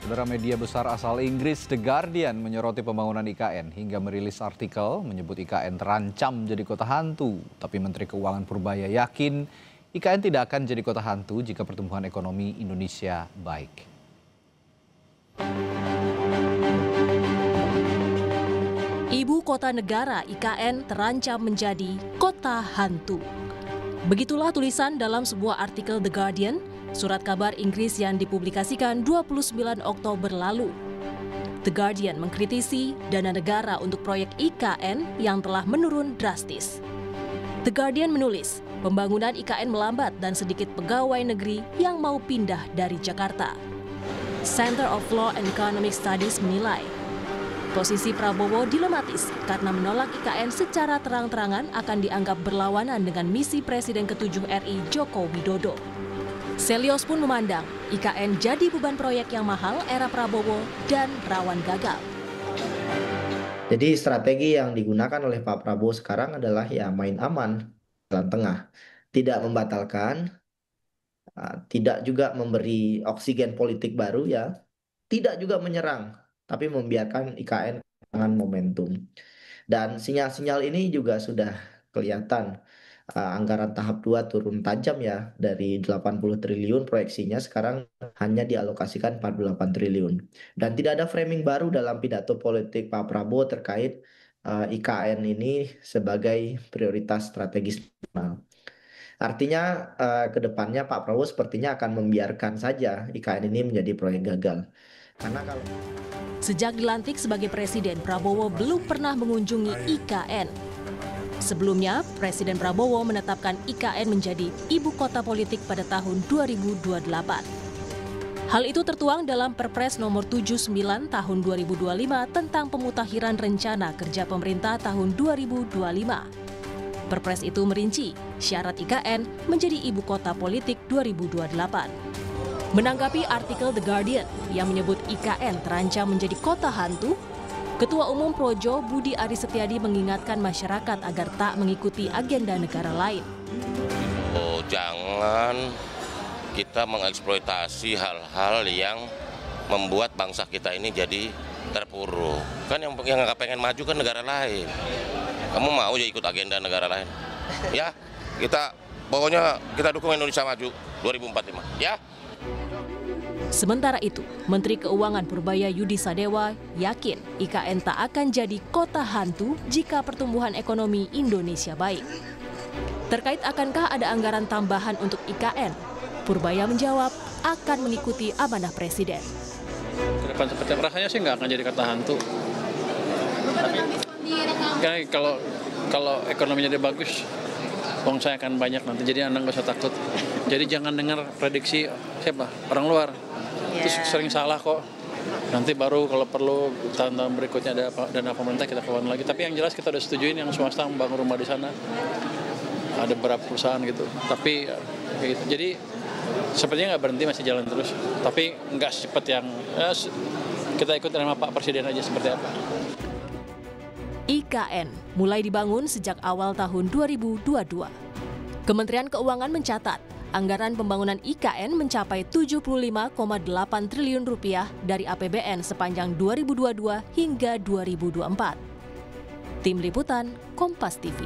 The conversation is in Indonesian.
Saudara, media besar asal Inggris The Guardian menyoroti pembangunan IKN hingga merilis artikel menyebut IKN terancam jadi kota hantu. Tapi Menteri Keuangan Purbaya yakin IKN tidak akan jadi kota hantu jika pertumbuhan ekonomi Indonesia baik. Ibu kota negara IKN terancam menjadi kota hantu. Begitulah tulisan dalam sebuah artikel The Guardian, surat kabar Inggris yang dipublikasikan 29 Oktober lalu. The Guardian mengkritisi dana negara untuk proyek IKN yang telah menurun drastis. The Guardian menulis, pembangunan IKN melambat dan sedikit pegawai negeri yang mau pindah dari Jakarta. Center of Law and Economic Studies menilai, posisi Prabowo dilematis karena menolak IKN secara terang-terangan akan dianggap berlawanan dengan misi Presiden ke-7 RI Joko Widodo. Selios pun memandang IKN jadi beban proyek yang mahal era Prabowo dan rawan gagal. Jadi strategi yang digunakan oleh Pak Prabowo sekarang adalah ya main aman, jalan tengah. Tidak membatalkan, tidak juga memberi oksigen politik baru ya, tidak juga menyerang, tapi membiarkan IKN kehilangan momentum. Dan sinyal-sinyal ini juga sudah kelihatan. Anggaran tahap 2 turun tajam ya, dari 80 triliun proyeksinya sekarang hanya dialokasikan 48 triliun. Dan tidak ada framing baru dalam pidato politik Pak Prabowo terkait IKN ini sebagai prioritas strategis nasional. Artinya ke depannya Pak Prabowo sepertinya akan membiarkan saja IKN ini menjadi proyek gagal. Karena kalau Sejak dilantik sebagai presiden, Prabowo belum pernah mengunjungi IKN. Sebelumnya, Presiden Prabowo menetapkan IKN menjadi ibu kota politik pada tahun 2028. Hal itu tertuang dalam Perpres nomor 79 tahun 2025 tentang pemutakhiran rencana kerja pemerintah tahun 2025. Perpres itu merinci syarat IKN menjadi ibu kota politik 2028. Menanggapi artikel The Guardian yang menyebut IKN terancam menjadi kota hantu, Ketua Umum Projo Budi Aris Setiadi mengingatkan masyarakat agar tak mengikuti agenda negara lain. Jangan kita mengeksploitasi hal-hal yang membuat bangsa kita ini jadi terpuruk. Kan yang nggak pengen maju kan negara lain. Kamu mau ya ikut agenda negara lain? Ya, pokoknya kita dukung Indonesia maju 2045. Ya. Sementara itu, Menteri Keuangan Purbaya Yudi Sadewa yakin IKN tak akan jadi kota hantu jika pertumbuhan ekonomi Indonesia baik. Terkait akankah ada anggaran tambahan untuk IKN, Purbaya menjawab akan mengikuti amanah Presiden. Ke depan seperti rasanya sih nggak akan jadi kota hantu. Tapi kalau ekonominya dia bagus, uang saya akan banyak nanti. Jadi Anda nggak usah takut. Jadi jangan dengar prediksi siapa orang luar. Itu sering salah kok. Nanti baru kalau perlu tahun-tahun berikutnya ada dana pemerintah kita keluarin lagi. Tapi yang jelas kita udah setujuin yang swasta membangun rumah di sana. Ada beberapa perusahaan gitu. Tapi gitu. Jadi sepertinya nggak berhenti, masih jalan terus. Tapi nggak secepat yang kita ikut sama Pak Presiden aja seperti apa. IKN mulai dibangun sejak awal tahun 2022. Kementerian Keuangan mencatat anggaran pembangunan IKN mencapai 75,8 triliun rupiah dari APBN sepanjang 2022 hingga 2024. Tim Liputan, Kompas TV.